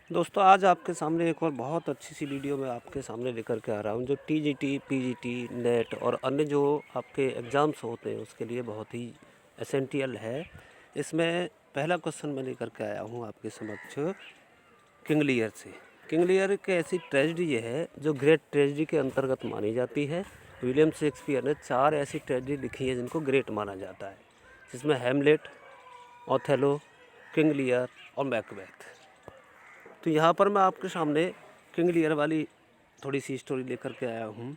दोस्तों आज आपके सामने एक और बहुत अच्छी सी वीडियो मैं आपके सामने लेकर के आ रहा हूँ जो टीजीटी, पीजीटी, नेट और अन्य जो आपके एग्ज़ाम्स होते हैं उसके लिए बहुत ही एसेंशियल है। इसमें पहला क्वेश्चन मैं लेकर के आया हूँ आपके समक्ष किंग लियर से। किंग लियर एक ऐसी ट्रेजेडी ये है जो ग्रेट ट्रेजेडी के अंतर्गत मानी जाती है। विलियम शेक्सपियर ने 4 ऐसी ट्रेजेडी लिखी है जिनको ग्रेट माना जाता है, जिसमें हैमलेट, ओथेलो, किंग लियर और मैकबेथ। तो यहाँ पर मैं आपके सामने किंग लियर वाली थोड़ी सी स्टोरी लेकर के आया हूँ।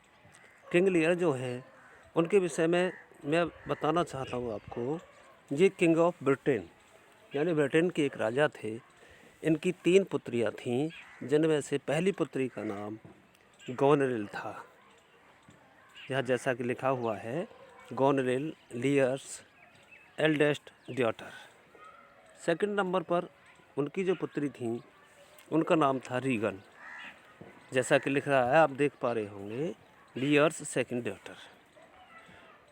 किंग लियर जो है उनके विषय में मैं बताना चाहता हूँ आपको। ये किंग ऑफ ब्रिटेन यानी ब्रिटेन के एक राजा थे। इनकी 3 पुत्रियाँ थीं, जिनमें से पहली पुत्री का नाम गोनरिल था। यहाँ जैसा कि लिखा हुआ है, गोनरिल लियर्स एल्डेस्ट डॉटर। सेकंड नंबर पर उनकी जो पुत्री थी उनका नाम था रीगन। जैसा कि लिख रहा है, आप देख पा रहे होंगे, लियर्स सेकंड डॉटर।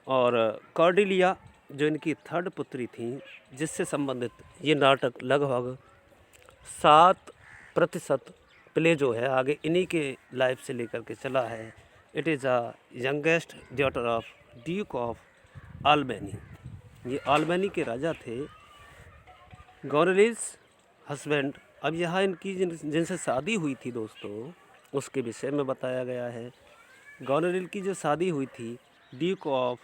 और कॉर्डिलिया जो इनकी थर्ड पुत्री थी, जिससे संबंधित ये नाटक लगभग 7% प्ले जो है आगे इन्हीं के लाइफ से लेकर के चला है। It is a youngest daughter of duke of Albany. ये आल्बेनी के राजा थे। गॉनरिल्स हस्बैंड, अब यहाँ इनकी जिनसे शादी हुई थी दोस्तों, उसके विषय में बताया गया है। गॉनरिल की जो शादी हुई थी ड्यूक ऑफ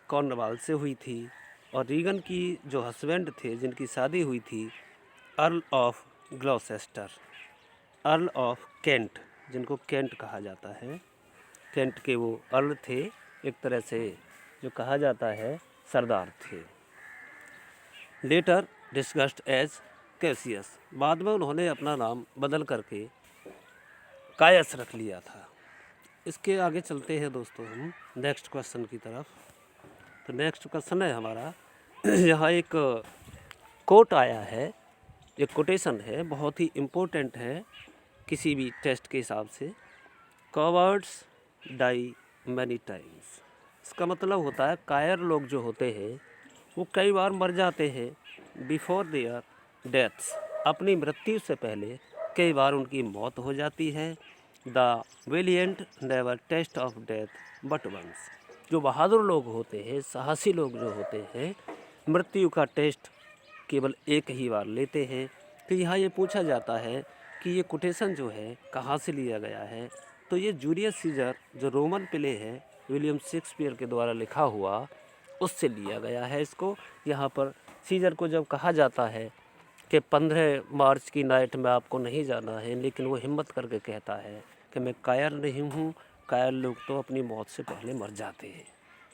कॉर्नवाल से हुई थी, और रीगन की जो हस्बैंड थे जिनकी शादी हुई थी earl of Gloucester, earl of Kent, जिनको केंट कहा जाता है। केंट के वो अर्ल थे, एक तरह से जो कहा जाता है सरदार थे। लेटर डिस्कस्ड एज कैसियस, बाद में उन्होंने अपना नाम बदल करके कायस रख लिया था। इसके आगे चलते हैं दोस्तों हम नेक्स्ट क्वेश्चन की तरफ। तो नेक्स्ट क्वेश्चन है हमारा यहाँ एक कोट आया है, एक कोटेशन है, बहुत ही इम्पोर्टेंट है किसी भी टेस्ट के हिसाब से। Cowards die many times. इसका मतलब होता है कायर लोग जो होते हैं वो कई बार मर जाते हैं। बिफोर देयर डेथ्स, अपनी मृत्यु से पहले कई बार उनकी मौत हो जाती है। The valiant never taste of death but once, जो बहादुर लोग होते हैं, साहसी लोग जो होते हैं, मृत्यु का टेस्ट केवल एक ही बार लेते हैं। तो यहाँ ये पूछा जाता है कि ये कोटेशन जो है कहाँ से लिया गया है। तो ये जूलियस सीजर जो रोमन प्ले है विलियम शेक्सपियर के द्वारा लिखा हुआ, उससे लिया गया है इसको। यहाँ पर सीजर को जब कहा जाता है कि 15 मार्च की नाइट में आपको नहीं जाना है, लेकिन वो हिम्मत करके कहता है कि मैं कायर नहीं हूँ, कायर लोग तो अपनी मौत से पहले मर जाते हैं।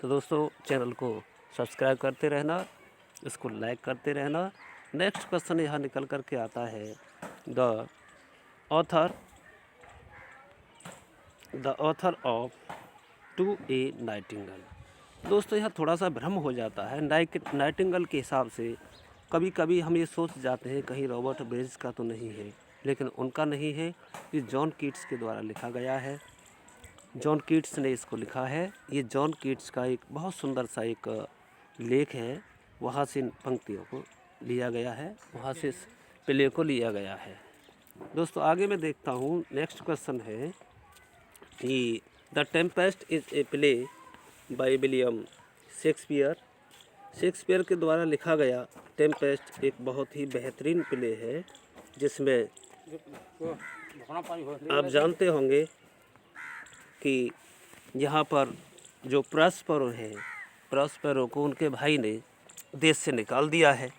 तो दोस्तों चैनल को सब्सक्राइब करते रहना, इसको लाइक करते रहना। नेक्स्ट क्वेश्चन यहाँ निकल कर के आता है, the author of to a nightingale. दोस्तों यहाँ थोड़ा सा भ्रम हो जाता है नाइटिंगेल के हिसाब से। कभी कभी हम ये सोच जाते हैं कहीं रॉबर्ट ब्रेज का तो नहीं है, लेकिन उनका नहीं है, ये जॉन कीट्स के द्वारा लिखा गया है। जॉन कीट्स ने इसको लिखा है। ये जॉन कीट्स का एक बहुत सुंदर सा एक लेख है, वहाँ से इन पंक्तियों को लिया गया है, वहाँ से इस प्ले को लिया गया है। दोस्तों आगे मैं देखता हूँ, नेक्स्ट क्वेश्चन है कि the Tempest is a play by William Shakespeare. Shakespeare के द्वारा लिखा गया टेम्पेस्ट एक बहुत ही बेहतरीन प्ले है, जिसमें आप जानते होंगे कि यहाँ पर जो प्रॉस्पेरो हैं, प्रॉस्पेरो को उनके भाई ने देश से निकाल दिया है,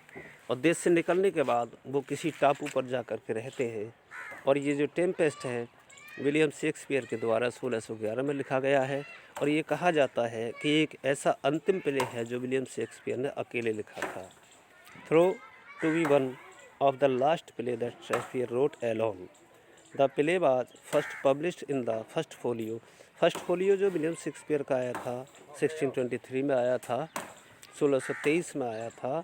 और देश से निकलने के बाद वो किसी टापू पर जा कर के रहते हैं। और ये जो टेम्पेस्ट है विलियम शेक्सपियर के द्वारा 1611 में लिखा गया है, और ये कहा जाता है कि एक ऐसा अंतिम प्ले है जो विलियम शेक्सपियर ने अकेले लिखा था। Thought to be one of the last play that Shakespeare wrote alone. The play was first published in the first folio. First folio जो विलियम शेक्सपियर का आया था 1623 में आया था, 1623 में आया था।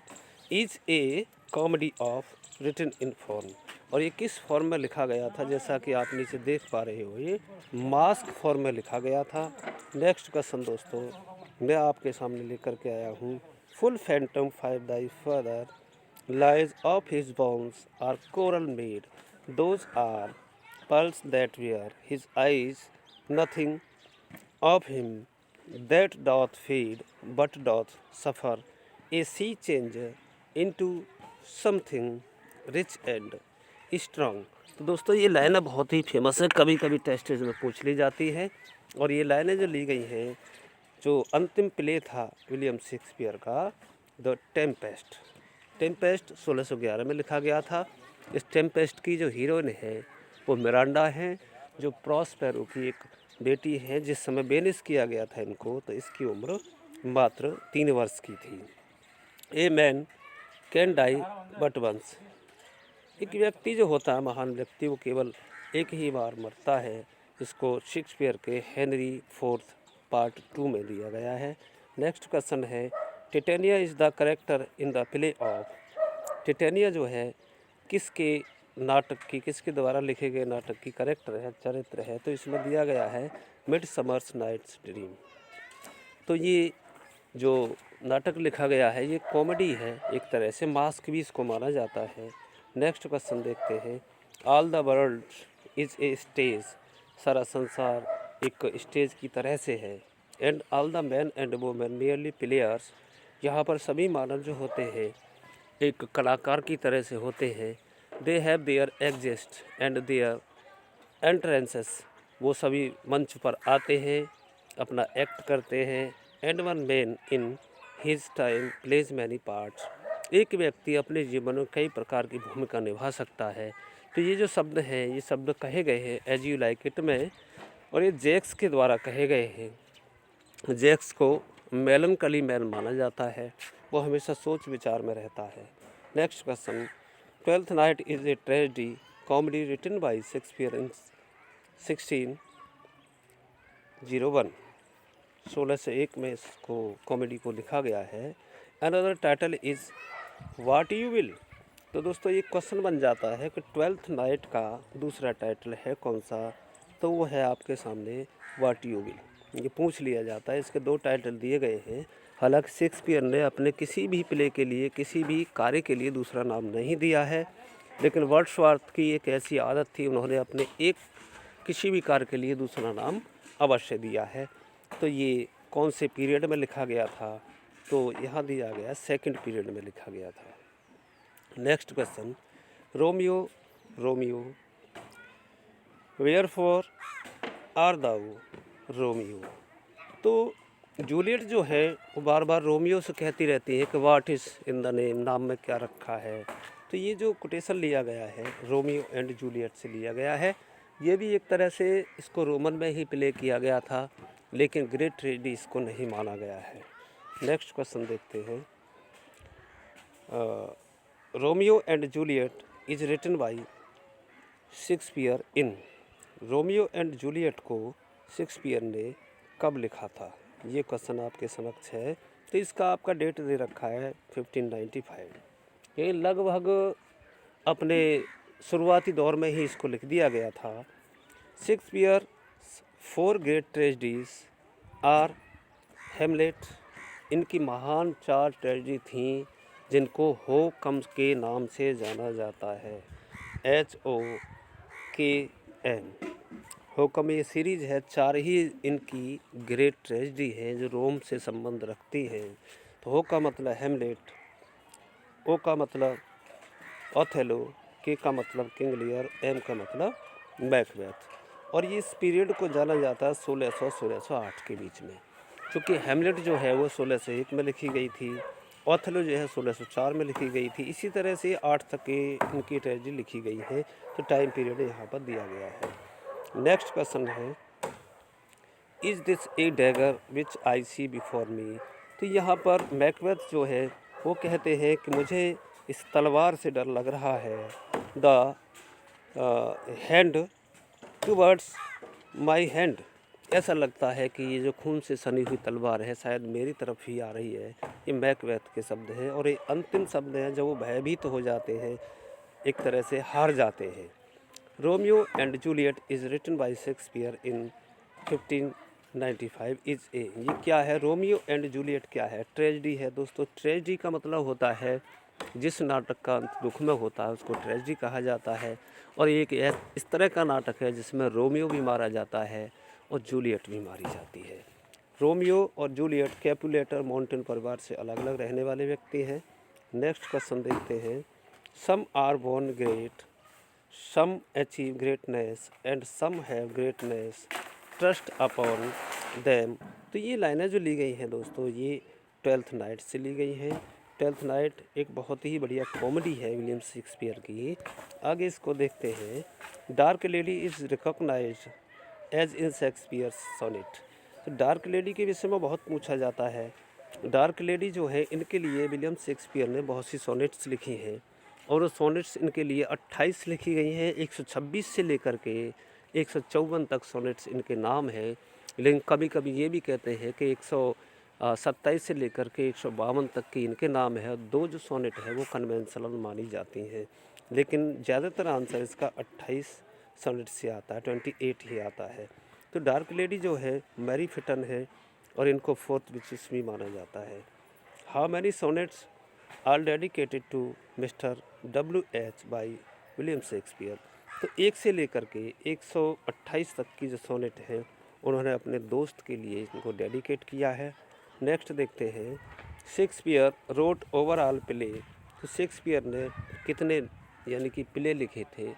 Is a comedy of written in form, और ये किस फॉर्म में लिखा गया था, जैसा कि आप नीचे देख पा रहे हो, ये मास्क फॉर्म में लिखा गया था। नेक्स्ट क्वेश्चन दोस्तों मैं आपके सामने लेकर के आया हूँ। Full fathom five thy father lies of his bones are coral made. Those are pearls that were his eyes, nothing of him that doth fade, but doth suffer a sea change into something rich and strong। तो दोस्तों ये लाइनें बहुत ही famous है, कभी कभी test में पूछ ली जाती है। और ये लाइनें जो ली गई हैं, जो अंतिम प्ले था विलियम शेक्सपियर का, द टेम्पेस्ट। टेम्पेस्ट 1611 में लिखा गया था। इस टेम्पेस्ट की जो हीरोइन है वो मिरांडा है, जो प्रॉस्पेरो की एक बेटी है। जिस समय बेनिस किया गया था इनको, तो इसकी उम्र मात्र 3 वर्ष की थी। A man can die but once. एक व्यक्ति जो होता है, महान व्यक्ति, वो केवल एक ही बार मरता है। इसको शेक्सपियर के हेनरी फोर्थ पार्ट 2 में दिया गया है। नेक्स्ट क्वेश्चन है, Titania is the character in the play of. Titania जो है किसके नाटक की, किसके द्वारा लिखे गए नाटक की करेक्टर है, चरित्र है? तो इसमें दिया गया है मिडसमर्स नाइट्स ड्रीम। तो ये जो नाटक लिखा गया है ये कॉमेडी है, एक तरह से मास्क भी इसको माना जाता है। नेक्स्ट क्वेश्चन देखते हैं, all the world is a stage. सारा संसार एक स्टेज की तरह से है। And all the man and women merely players. यहाँ पर सभी मानव जो होते हैं एक कलाकार की तरह से होते हैं। They have their exits and their entrances. वो सभी मंच पर आते हैं, अपना एक्ट करते हैं। And one man in his time plays many parts. एक व्यक्ति अपने जीवन में कई प्रकार की भूमिका निभा सकता है। तो ये जो शब्द हैं, ये शब्द कहे गए हैं एज यू लाइक इट में, और ये जैक्स के द्वारा कहे गए हैं। जैक्स को मेलनकली मैन माना जाता है, वो हमेशा सोच विचार में रहता है। Next question, twelfth night is a tragedy comedy written by Shakespeare in 1601। 1601 में इसको कॉमेडी को लिखा गया है। Another title is what you will. तो दोस्तों ये क्वेश्चन बन जाता है कि ट्वेल्थ नाइट का दूसरा टाइटल है कौन सा? तो वो है आपके सामने व्हाट यू विल। ये पूछ लिया जाता है। इसके 2 टाइटल दिए गए हैं। हालांकि शेक्सपियर ने अपने किसी भी प्ले के लिए, किसी भी कार्य के लिए दूसरा नाम नहीं दिया है, लेकिन वर्ड्सवर्थ की एक ऐसी आदत थी, उन्होंने अपने एक किसी भी कार्य के लिए दूसरा नाम अवश्य दिया है। तो ये कौन से पीरियड में लिखा गया था? तो यहाँ दिया गया सेकंड पीरियड में लिखा गया था। Next question, Romeo Romeo wherefore art thou Romeo. तो जूलियट जो है वो बार बार रोमियो से कहती रहती है कि what is in the name, नाम में क्या रखा है। तो ये जो कोटेशन लिया गया है रोमियो एंड जूलियट से लिया गया है। ये भी एक तरह से इसको रोमन में ही प्ले किया गया था, लेकिन ग्रेट ट्रेजेडी इसको नहीं माना गया है। नेक्स्ट क्वेश्चन देखते हैं, Romeo and Juliet is written by Shakespeare in. Romeo and Juliet को शेक्सपियर ने कब लिखा था? ये क्वेश्चन आपके समक्ष है। तो इसका आपका डेट दे रखा है 1595। ये लगभग अपने शुरुआती दौर में ही इसको लिख दिया गया था। शेक्सपियर 4 ग्रेट ट्रेजेडीज आर हेमलेट। इनकी महान 4 ट्रेजेडी थीं जिनको होकम के नाम से जाना जाता है, HOKM। होकम ये सीरीज है, 4 ही इनकी ग्रेट ट्रेजेडी हैं जो रोम से संबंध रखती हैं। तो हो का मतलब हेमलेट, ओ का मतलब ओथेलो, के का मतलब किंग लियर, एम का मतलब मैकबेथ। और ये इस पीरियड को जाना जाता है 1600-1608 के बीच में। क्योंकि हेमलेट जो है वो 1601 में लिखी गई थी, ओथेलो जो है 1604 में लिखी गई थी। इसी तरह से 8 तक की इनकी ट्रेजेडी लिखी गई है। तो टाइम पीरियड यहाँ पर दिया गया है। नेक्स्ट क्वेश्चन है, is this a dagger which I see before me. तो यहाँ पर मैकबेथ जो है वो कहते हैं कि मुझे इस तलवार से डर लग रहा है। The hand towards my hand. ऐसा लगता है कि ये जो खून से सनी हुई तलवार है शायद मेरी तरफ ही आ रही है। ये मैकबेथ के शब्द हैं और ये अंतिम शब्द हैं जब वो भयभीत हो जाते हैं, एक तरह से हार जाते हैं। Romeo and Juliet is written by Shakespeare in 1595 is a. ये क्या है? रोमियो एंड जूलियट क्या है? ट्रेजेडी है दोस्तों। ट्रेजेडी का मतलब होता है जिस नाटक का अंत दुख में होता है उसको ट्रेजेडी कहा जाता है। और एक इस तरह का नाटक है जिसमें रोमियो भी मारा जाता है और जूलियट भी मारी जाती है। रोमियो और जूलियट कैपुलेटर माउंटेन परिवार से अलग अलग रहने वाले व्यक्ति हैं। नेक्स्ट क्वेश्चन देखते हैं। Some are born great, some achieve greatness and some have greatness, trust upon them. तो ये लाइनें जो ली गई हैं दोस्तों, ये ट्वेल्थ नाइट से ली गई हैं। ट्वेल्थ नाइट एक बहुत ही बढ़िया कॉमेडी है विलियम शेक्सपियर की। आगे इसको देखते हैं। Dark lady is recognised as in Shakespeare sonnet. तो डार्क लेडी के विषय में बहुत पूछा जाता है। डार्क लेडी जो है, इनके लिए विलियम शेक्सपियर ने बहुत सी सोनेट्स लिखी हैं और वो सोनेट्स इनके लिए 28 लिखी गई हैं। 126 से लेकर के 154 तक सोनेट्स इनके नाम हैं। लेकिन कभी कभी ये भी कहते हैं कि 127 से लेकर के 152 तक के इनके नाम है। दो जो सोनेट है वो कन्वेंशनल मानी जाती हैं, लेकिन ज़्यादातर आंसर इसका 28 सोनेट से आता है, 28 ही आता है। तो डार्क लेडी जो है मैरी फिटन है और इनको फोर्थ विचेस भी माना जाता है। How many sonnets are dedicated to mister WH by William Shakespeare. तो 1 से लेकर के 128 तक की जो सोनेट है उन्होंने अपने दोस्त के लिए इनको डेडिकेट किया है। नेक्स्ट देखते हैं। Shakespeare wrote overall play. तो शेक्सपियर ने कितने यानी कि प्ले लिखे थे,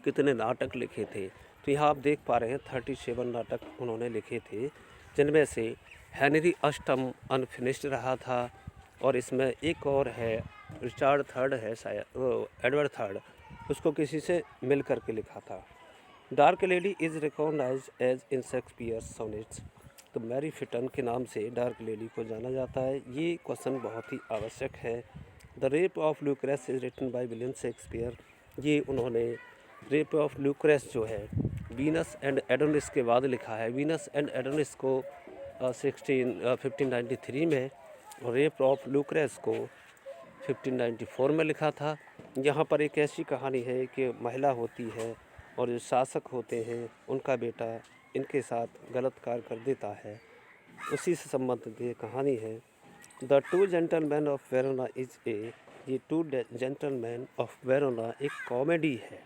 कितने नाटक लिखे थे। तो यहाँ आप देख पा रहे हैं 37 नाटक उन्होंने लिखे थे, जिनमें से हेनरी अष्टम अनफिनिश्ड रहा था और इसमें एक और है रिचार्ड थर्ड है शायद, एडवर्ड थर्ड, उसको किसी से मिल कर के लिखा था। Dark lady is recognise as in Shakespeare sonnets. तो मैरी फिटन के नाम से डार्क लेडी को जाना जाता है। ये क्वेश्चन बहुत ही आवश्यक है। The rape of Lucrece is written by William Shakespeare. ये उन्होंने रेप ऑफ ल्यूक्रेस जो है वीनस एंड एडोनिस के बाद लिखा है। वीनस एंड एडोनिस को 1593 में और रेप ऑफ ल्यूक्रेस को 1594 में लिखा था। यहाँ पर एक ऐसी कहानी है कि महिला होती है और जो शासक होते हैं उनका बेटा इनके साथ गलत कार्य कर देता है, उसी से संबंधित ये कहानी है। The two gentleman of Verona is ये टू जेंटलमैन ऑफ वेरोना एक कॉमेडी है।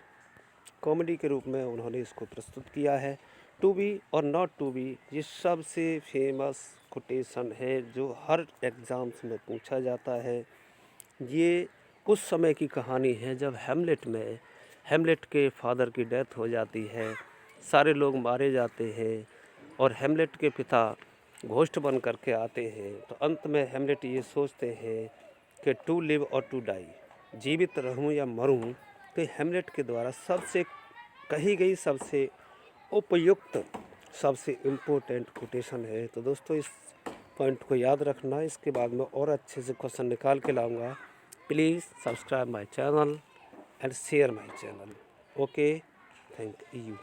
कॉमेडी के रूप में उन्होंने इसको प्रस्तुत किया है। टू बी और नॉट टू बी ये सबसे फेमस कोटेशन है जो हर एग्ज़ाम्स में पूछा जाता है। ये उस समय की कहानी है जब हेमलेट के फादर की डेथ हो जाती है, सारे लोग मारे जाते हैं और हेमलेट के पिता घोस्ट बन करके आते हैं। तो अंत में हेमलेट ये सोचते हैं कि टू लिव और टू डाई, जीवित रहूं या मरूं। तो हेमलेट के द्वारा सबसे कही गई सबसे उपयुक्त सबसे इम्पोर्टेंट कोटेशन है। तो दोस्तों इस पॉइंट को याद रखना, इसके बाद में और अच्छे से क्वेश्चन निकाल के लाऊंगा। Please subscribe my channel and share my channel. Okay, thank you.